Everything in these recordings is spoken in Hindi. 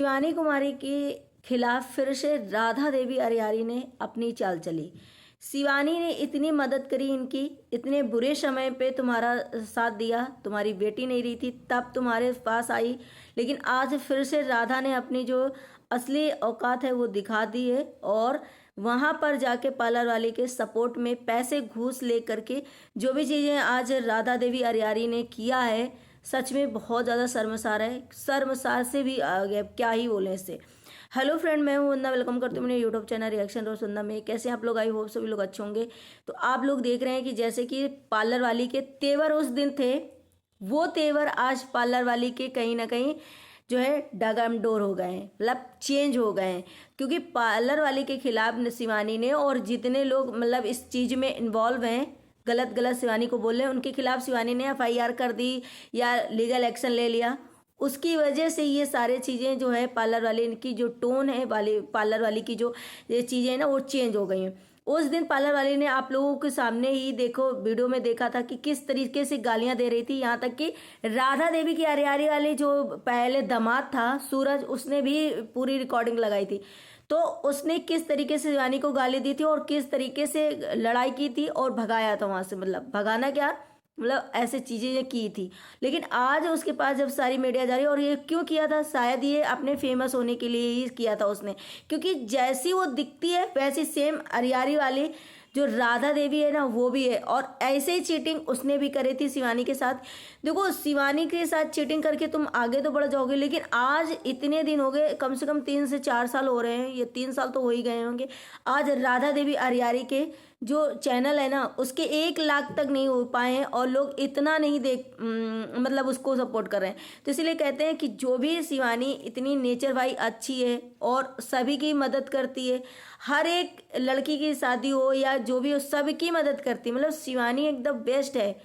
शिवानी कुमारी के खिलाफ फिर से राधा देवी अरियारी ने अपनी चाल चली। शिवानी ने इतनी मदद करी इनकी, इतने बुरे समय पे तुम्हारा साथ दिया, तुम्हारी बेटी नहीं रही थी तब तुम्हारे पास आई, लेकिन आज फिर से राधा ने अपनी जो असली औकात है वो दिखा दी है और वहाँ पर जाके पार्लर वाले के सपोर्ट में पैसे घूस ले करके जो भी चीज़ें आज राधा देवी अरियारी ने किया है, सच में बहुत ज़्यादा शर्मसार है। शर्मसार से भी आ गया, क्या ही बोले इससे। हेलो फ्रेंड, मैं हूं वंदना, वेलकम करती हूँ मेरे यूट्यूब चैनल रिएक्शन रोज वंदना में। कैसे हैं आप लोग? आई होप सभी लोग अच्छे होंगे। तो आप लोग देख रहे हैं कि जैसे कि पार्लर वाली के तेवर उस दिन थे, वो तेवर आज पार्लर वाली के कहीं ना कहीं जो है डगमडोर हो गए हैं, मतलब चेंज हो गए हैं। क्योंकि पार्लर वाली के खिलाफ शिवानी ने और जितने लोग मतलब इस चीज़ में इन्वॉल्व हैं, गलत गलत शिवानी को बोल रहे हैं, उनके खिलाफ शिवानी ने एफआईआर कर दी या लीगल एक्शन ले लिया। उसकी वजह से ये सारे चीज़ें जो है पार्लर वाले की जो टोन है वाले पार्लर वाली की जो ये चीज़ें हैं ना वो चेंज हो गई हैं। उस दिन पार्लर वाली ने आप लोगों के सामने ही देखो वीडियो में देखा था कि किस तरीके से गालियां दे रही थी। यहाँ तक कि राधा देवी की अरियारी वाले जो पहले दामाद था सूरज, उसने भी पूरी रिकॉर्डिंग लगाई थी। तो उसने किस तरीके से शिवानी को गाली दी थी और किस तरीके से लड़ाई की थी और भगाया था वहां से, मतलब भगाना क्या, मतलब ऐसे चीजें की थी। लेकिन आज उसके पास जब सारी मीडिया जा रही है, और ये क्यों किया था, शायद ये अपने फेमस होने के लिए ही किया था उसने। क्योंकि जैसी वो दिखती है वैसी सेम अरियारी वाली जो राधा देवी है ना वो भी है, और ऐसे ही चीटिंग उसने भी करी थी शिवानी के साथ। देखो, शिवानी के साथ चीटिंग करके तुम आगे तो बढ़ जाओगे, लेकिन आज इतने दिन हो गए, कम से कम 3 से 4 साल हो रहे हैं, ये 3 साल तो हो ही गए होंगे। आज राधा देवी अरियारी के जो चैनल है ना उसके 1 लाख तक नहीं हो पाए हैं और लोग इतना नहीं मतलब उसको सपोर्ट कर रहे हैं। तो इसलिए कहते हैं कि जो भी शिवानी इतनी नेचर भाई अच्छी है और सभी की मदद करती है, हर एक लड़की की शादी हो या जो भी हो सबकी मदद करती है, मतलब शिवानी एकदम बेस्ट है।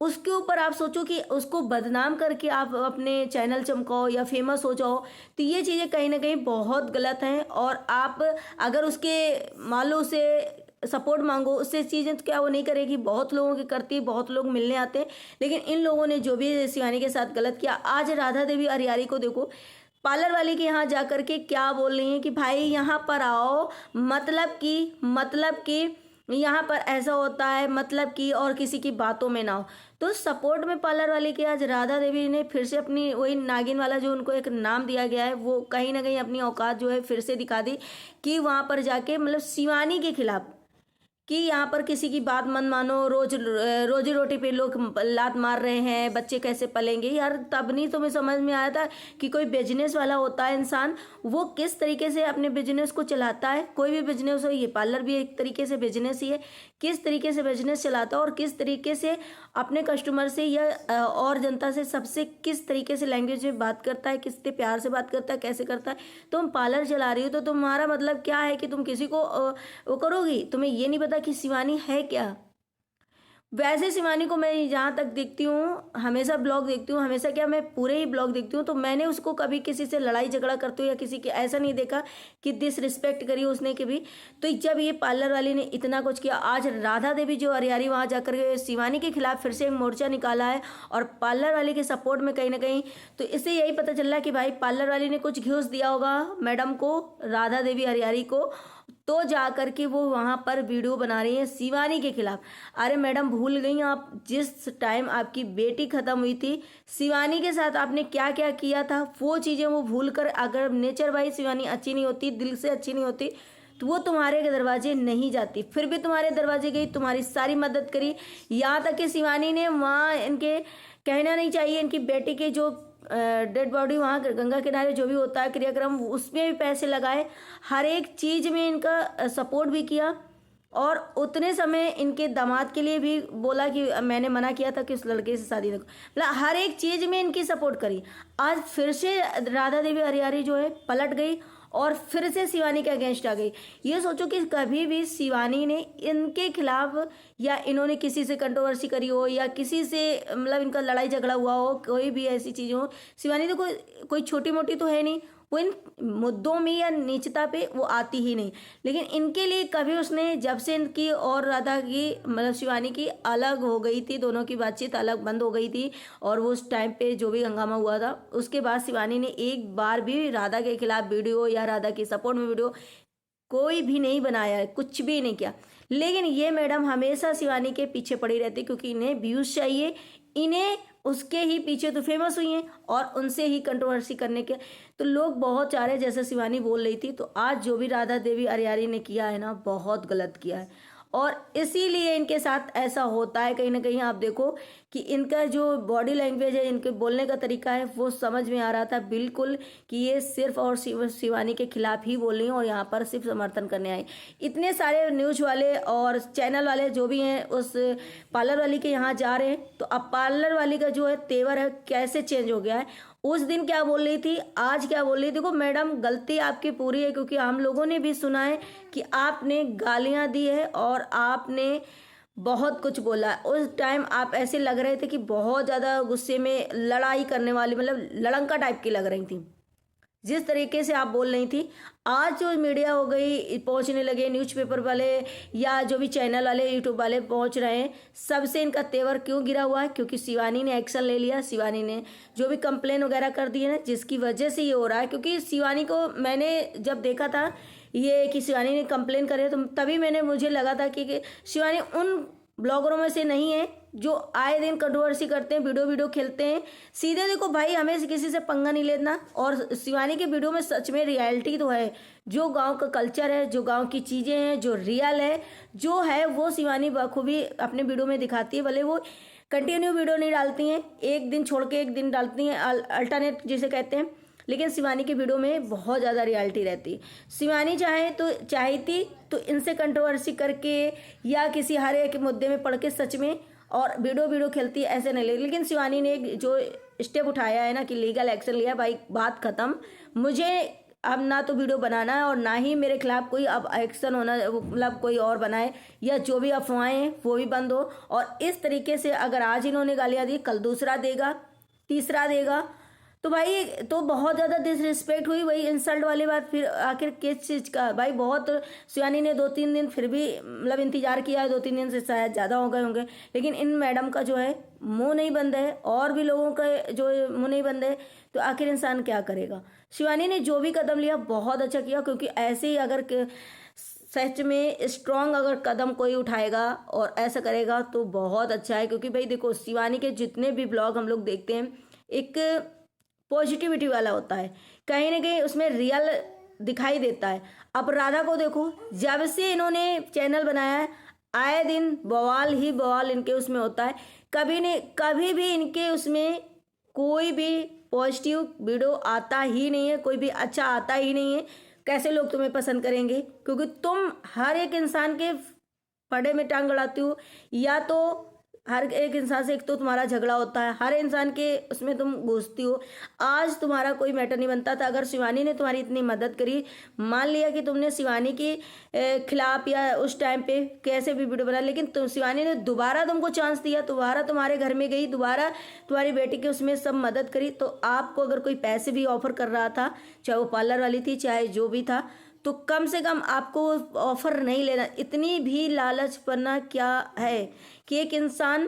उसके ऊपर आप सोचो कि उसको बदनाम करके आप अपने चैनल चमकाओ या फेमस हो जाओ, तो ये चीज़ें कहीं ना कहीं बहुत गलत हैं। और आप अगर उसके मान लो उसे सपोर्ट मांगो, उससे चीज़ें तो क्या वो नहीं करेगी, बहुत लोगों की करती है, बहुत लोग मिलने आते हैं। लेकिन इन लोगों ने जो भी शिवानी के साथ गलत किया, आज राधा देवी अरियारी को देखो पार्लर वाले के यहाँ जा करके क्या बोल रही हैं कि भाई यहाँ पर आओ, मतलब कि यहाँ पर ऐसा होता है, मतलब कि और किसी की बातों में ना हो। तो सपोर्ट में पार्लर वाले के आज राधा देवी ने फिर से अपनी वही नागिन वाला जो उनको एक नाम दिया गया है, वो कहीं ना कहीं अपनी औकात जो है फिर से दिखा दी कि वहाँ पर जाके मतलब शिवानी के खिलाफ कि यहाँ पर किसी की बात मत मानो, रोजी रोटी पे लोग लात मार रहे हैं, बच्चे कैसे पलेंगे। यार तब नहीं तुम्हें समझ में आया था कि कोई बिजनेस वाला होता है इंसान, वो किस तरीके से अपने बिजनेस को चलाता है। कोई भी बिजनेस हो, ये पार्लर भी एक तरीके से बिजनेस ही है, किस तरीके से बिजनेस चलाता है और किस तरीके से अपने कस्टमर से या और जनता से सबसे किस तरीके से लैंग्वेज में बात करता है, कितने प्यार से बात करता है, कैसे करता है। तुम पार्लर चला रही हो तो तुम्हारा मतलब क्या है कि तुम किसी को वो करोगी, तुम्हें ये नहीं पता कि शिवानी है क्या। वैसे शिवानी को मैं जहाँ तक देखती हूँ, हमेशा ब्लॉग देखती हूँ, हमेशा क्या मैं पूरे ही ब्लॉग देखती हूँ, तो मैंने उसको कभी किसी से लड़ाई झगड़ा करते हुए या किसी के ऐसा नहीं देखा कि डिसरिस्पेक्ट करी उसने कभी। तो जब ये पार्लर वाली ने इतना कुछ किया, आज राधा देवी जो अरियारी वहाँ जाकर के शिवानी के खिलाफ फिर से एक मोर्चा निकाला है और पार्लर वाले के सपोर्ट में कहीं ना कहीं, तो इससे यही पता चल रहा है कि भाई पार्लर वाली ने कुछ घूस दिया होगा मैडम को, राधा देवी अरियारी को, तो जा करके वो वहां पर वीडियो बना रही है शिवानी के खिलाफ। अरे मैडम, भूल गई आप जिस टाइम आपकी बेटी खत्म हुई थी, शिवानी के साथ आपने क्या क्या किया था, वो चीजें वो भूल कर, अगर नेचर वाइज शिवानी अच्छी नहीं होती, दिल से अच्छी नहीं होती, तो वो तुम्हारे दरवाजे नहीं जाती। फिर भी तुम्हारे दरवाजे गई, तुम्हारी सारी मदद करी। यहाँ तक कि शिवानी ने वहाँ इनके कहना नहीं चाहिए, इनकी बेटी के जो डेड बॉडी वहाँ गंगा किनारे जो भी होता है क्रियाक्रम, उसमें भी पैसे लगाए, हर एक चीज़ में इनका सपोर्ट भी किया। और उतने समय इनके दामाद के लिए भी बोला कि मैंने मना किया था कि उस लड़के से शादी न करो, मतलब हर एक चीज़ में इनकी सपोर्ट करी। आज फिर से राधा देवी अरियारी जो है पलट गई और फिर से शिवानी के अगेंस्ट आ गई। ये सोचो कि कभी भी शिवानी ने इनके खिलाफ या इन्होंने किसी से कंट्रोवर्सी करी हो या किसी से मतलब इनका लड़ाई झगड़ा हुआ हो, कोई भी ऐसी चीज़ हो, शिवानी तो कोई छोटी मोटी तो है नहीं, वो इन मुद्दों में या नीचता पे वो आती ही नहीं। लेकिन इनके लिए कभी उसने, जब से इनकी और राधा की मतलब शिवानी की अलग हो गई थी, दोनों की बातचीत अलग बंद हो गई थी, और वो उस टाइम पे जो भी हंगामा हुआ था उसके बाद शिवानी ने एक बार भी राधा के खिलाफ वीडियो या राधा के सपोर्ट में वीडियो कोई भी नहीं बनाया है, कुछ भी नहीं किया। लेकिन ये मैडम हमेशा शिवानी के पीछे पड़ी रहती, क्योंकि इन्हें व्यूज चाहिए, इन्हें उसके ही पीछे तो फेमस हुई हैं और उनसे ही कंट्रोवर्सी करने के तो लोग बहुत चाह रहे हैं। जैसे शिवानी बोल रही थी, तो आज जो भी राधा देवी अरियारी ने किया है ना, बहुत गलत किया है, और इसीलिए इनके साथ ऐसा होता है। कहीं ना कहीं आप देखो कि इनका जो बॉडी लैंग्वेज है, इनके बोलने का तरीका है, वो समझ में आ रहा था बिल्कुल कि ये सिर्फ और शिवानी के खिलाफ ही बोल रही हैं और यहाँ पर सिर्फ समर्थन करने आए। इतने सारे न्यूज वाले और चैनल वाले जो भी हैं उस पार्लर वाली के यहाँ जा रहे हैं, तो अब पार्लर वाली का जो है तेवर है कैसे चेंज हो गया है। उस दिन क्या बोल रही थी, आज क्या बोल रही थी। देखो मैडम, गलती आपकी पूरी है, क्योंकि हम लोगों ने भी सुना है कि आपने गालियां दी है और आपने बहुत कुछ बोला। उस टाइम आप ऐसे लग रहे थे कि बहुत ज़्यादा गुस्से में लड़ाई करने वाली, मतलब लड़ंका टाइप की लग रही थी जिस तरीके से आप बोल रही थी। आज जो मीडिया हो गई, पहुंचने लगे न्यूज़पेपर वाले या जो भी चैनल वाले, यूट्यूब वाले पहुंच रहे हैं, सबसे इनका तेवर क्यों गिरा हुआ है, क्योंकि शिवानी ने एक्शन ले लिया। शिवानी ने जो भी कंप्लेन वगैरह कर दी है ना, जिसकी वजह से ये हो रहा है। क्योंकि शिवानी को मैंने जब देखा था ये कि शिवानी ने कंप्लेन करे, तो तभी मुझे लगा था कि शिवानी उन ब्लॉगरों में से नहीं है जो आए दिन कंट्रोवर्सी करते हैं, वीडियो खेलते हैं। सीधे देखो भाई, हमें से किसी से पंगा नहीं लेना। और शिवानी के वीडियो में सच में रियलिटी तो है, जो गांव का कल्चर है, जो गांव की चीज़ें हैं, जो रियल है, जो है वो शिवानी बखूबी अपने वीडियो में दिखाती है। भले वो कंटिन्यू वीडियो नहीं डालती हैं, एक दिन छोड़ के एक दिन डालती हैं, अल्टरनेट जिसे कहते हैं, लेकिन शिवानी की वीडियो में बहुत ज़्यादा रियलिटी रहती है। शिवानी चाहती तो इनसे कंट्रोवर्सी करके या किसी हर एक मुद्दे में पढ़ के सच में और वीडियो खेलती है, ऐसे नहीं। लेकिन शिवानी ने जो स्टेप उठाया है ना कि लीगल एक्शन लिया, भाई बात खत्म, मुझे अब ना तो वीडियो बनाना है और ना ही मेरे खिलाफ कोई अब एक्शन होना, मतलब कोई और बनाए या जो भी अफवाहें हैं वो भी बंद हो। और इस तरीके से अगर आज इन्होंने गालियाँ दी, कल दूसरा देगा, तीसरा देगा, तो भाई तो बहुत ज़्यादा डिसरिस्पेक्ट हुई। वही इंसल्ट वाली बात, फिर आखिर किस चीज़ का भाई। बहुत शिवानी ने 2-3 दिन फिर भी मतलब इंतजार किया, 2-3 दिन से शायद ज़्यादा हो गए होंगे, लेकिन इन मैडम का जो है मुंह नहीं बंद है और भी लोगों का जो मुंह नहीं बंद है, तो आखिर इंसान क्या करेगा। शिवानी ने जो भी कदम लिया बहुत अच्छा किया, क्योंकि ऐसे ही अगर सच में स्ट्रॉन्ग अगर कदम कोई उठाएगा और ऐसा करेगा तो बहुत अच्छा है। क्योंकि भाई देखो, शिवानी के जितने भी ब्लॉग हम लोग देखते हैं, एक पॉजिटिविटी वाला होता है, कहीं ना कहीं उसमें रियल दिखाई देता है। अब राधा को देखो, जब से इन्होंने चैनल बनाया है, आए दिन बवाल ही बवाल इनके उसमें होता है। कभी भी इनके उसमें कोई भी पॉजिटिव वीडियो आता ही नहीं है, कोई भी अच्छा आता ही नहीं है। कैसे लोग तुम्हें पसंद करेंगे, क्योंकि तुम हर एक इंसान के फड़े में टांग अड़ाती हो, या तो हर एक इंसान से एक तो तुम्हारा झगड़ा होता है, हर इंसान के उसमें तुम घुसती हो। आज तुम्हारा कोई मैटर नहीं बनता था। अगर शिवानी ने तुम्हारी इतनी मदद करी, मान लिया कि तुमने शिवानी के खिलाफ या उस टाइम पे कैसे भी वीडियो बना, लेकिन शिवानी ने दोबारा तुमको चांस दिया, दोबारा तुम्हारे घर में गई, दोबारा तुम्हारी बेटी की उसमें सब मदद करी, तो आपको अगर कोई पैसे भी ऑफर कर रहा था, चाहे वो पार्लर वाली थी, चाहे जो भी था, तो कम से कम आपको ऑफर नहीं लेना। इतनी भी लालच बनना क्या है कि एक इंसान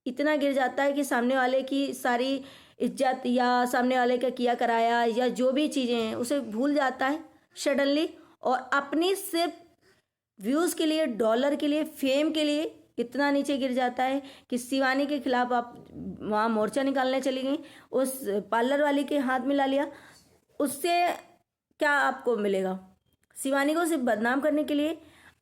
इतना गिर जाता है कि सामने वाले की सारी इज्जत या सामने वाले का किया कराया या जो भी चीज़ें हैं उसे भूल जाता है सडनली, और अपनी सिर्फ व्यूज़ के लिए, डॉलर के लिए, फेम के लिए इतना नीचे गिर जाता है कि शिवानी के खिलाफ आप वहाँ मोर्चा निकालने चली गई, उस पार्लर वाली के हाथ में ला लिया। उससे क्या आपको मिलेगा? शिवानी को सिर्फ बदनाम करने के लिए।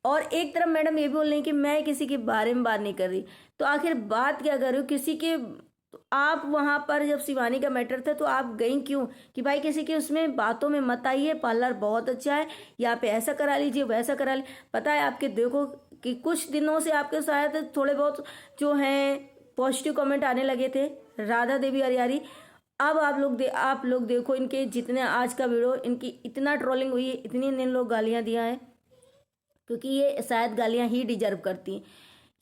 और एक तरफ मैडम ये भी बोल रही कि मैं किसी के बारे में बात नहीं कर रही, तो आखिर बात क्या कर रही हो किसी के? तो आप वहाँ पर जब शिवानी का मैटर था तो आप गई क्यों कि भाई किसी के उसमें बातों में मत आइए, पार्लर बहुत अच्छा है, यहाँ पे ऐसा करा लीजिए, वैसा करा लीजिए। पता है आपके देखो कि कुछ दिनों से आपके शायद थोड़े बहुत जो हैं पॉजिटिव कमेंट आने लगे थे राधा देवी अरियारी। अब आप लोग देखो इनके जितने आज का वीडियो, इनकी इतना ट्रोलिंग हुई है, इतनी इन लोग गालियाँ दिया है, क्योंकि ये शायद गालियाँ ही डिजर्व करती हैं।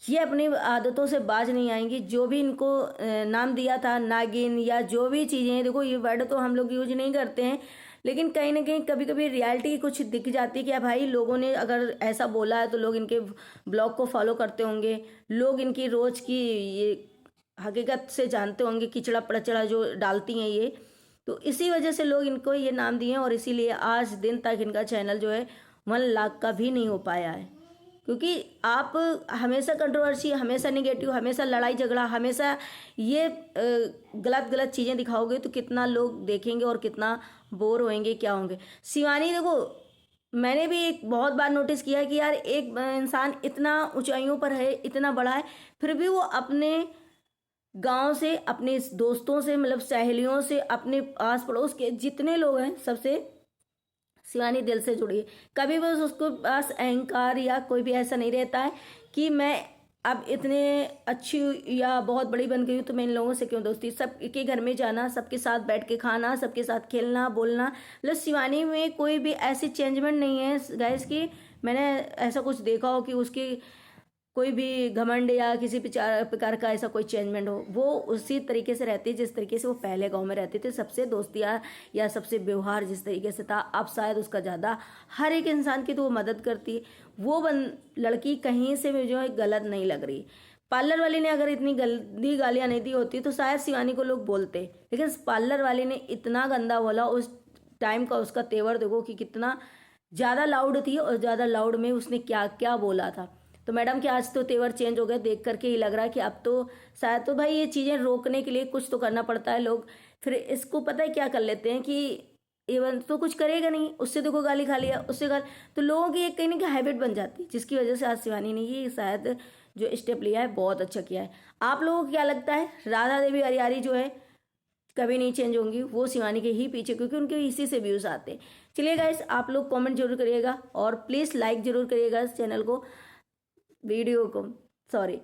ये अपनी आदतों से बाज नहीं आएंगी। जो भी इनको नाम दिया था नागिन या जो भी चीज़ें, देखो ये वर्ड तो हम लोग यूज नहीं करते हैं, लेकिन कहीं ना कहीं कभी कभी रियलिटी कुछ दिख जाती है कि भाई लोगों ने अगर ऐसा बोला है तो लोग इनके ब्लॉग को फॉलो करते होंगे, लोग इनकी रोज की ये हकीकत से जानते होंगे, किचड़ा पड़चड़ा जो डालती हैं ये, तो इसी वजह से लोग इनको ये नाम दिए हैं। और इसीलिए आज दिन तक इनका चैनल जो है 1 लाख का भी नहीं हो पाया है, क्योंकि आप हमेशा कंट्रोवर्सी, हमेशा निगेटिव, हमेशा लड़ाई झगड़ा, हमेशा ये गलत गलत चीज़ें दिखाओगे तो कितना लोग देखेंगे और कितना बोर होंगे, क्या होंगे। शिवानी देखो, मैंने भी एक बहुत बार नोटिस किया है कि यार एक इंसान इतना ऊंचाइयों पर है, इतना बड़ा है, फिर भी वो अपने गांव से, अपने दोस्तों से, मतलब सहेलियों से, अपने आस पड़ोस के जितने लोग हैं सबसे शिवानी दिल से जुड़ी है। कभी भी उसको पास अहंकार या कोई भी ऐसा नहीं रहता है कि मैं अब इतने अच्छी या बहुत बड़ी बन गई हूँ तो मैं इन लोगों से क्यों दोस्ती। सबके घर में जाना, सबके साथ बैठ के खाना, सबके साथ खेलना बोलना, मतलब शिवानी में कोई भी ऐसी चेंजमेंट नहीं है गाइस कि मैंने ऐसा कुछ देखा हो कि उसकी कोई भी घमंड या किसी प्रकार का ऐसा कोई चेंजमेंट हो। वो उसी तरीके से रहती है जिस तरीके से वो पहले गांव में रहते थे, सबसे दोस्तियाँ या सबसे व्यवहार जिस तरीके से था, अब शायद उसका ज़्यादा, हर एक इंसान की तो वो मदद करती है। वो लड़की कहीं से भी जो है गलत नहीं लग रही। पार्लर वाली ने अगर इतनी गंदी गालियाँ नहीं दी होती तो शायद शिवानी को लोग बोलते, लेकिन पार्लर वाली ने इतना गंदा बोला। उस टाइम का उसका तेवर देखो कि कितना ज़्यादा लाउड थी, और ज़्यादा लाउड में उसने क्या क्या बोला था। तो मैडम के आज तो तेवर चेंज हो गए, देख करके ही लग रहा है कि अब तो शायद, तो भाई ये चीज़ें रोकने के लिए कुछ तो करना पड़ता है। लोग फिर इसको पता है क्या कर लेते हैं कि इवन तो कुछ करेगा नहीं, उससे देखो गाली खा लिया, उससे गाली, तो लोगों की एक कहीं ना कहीं हैबिट बन जाती है, जिसकी वजह से आज शिवानी ने ये शायद जो स्टेप लिया है बहुत अच्छा किया है। आप लोगों को क्या लगता है, राधा देवी अरियारी जो है कभी नहीं चेंज होंगी, वो शिवानी के ही पीछे, क्योंकि उनके इसी से व्यूज़ आते हैं। चलिए गाइस, आप लोग कमेंट जरूर करिएगा और प्लीज़ लाइक जरूर करिएगा इस चैनल को, वीडियो को, सॉरी।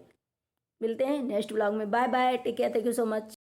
मिलते हैं नेक्स्ट ब्लॉग में। Bye bye, take care, thank you so much.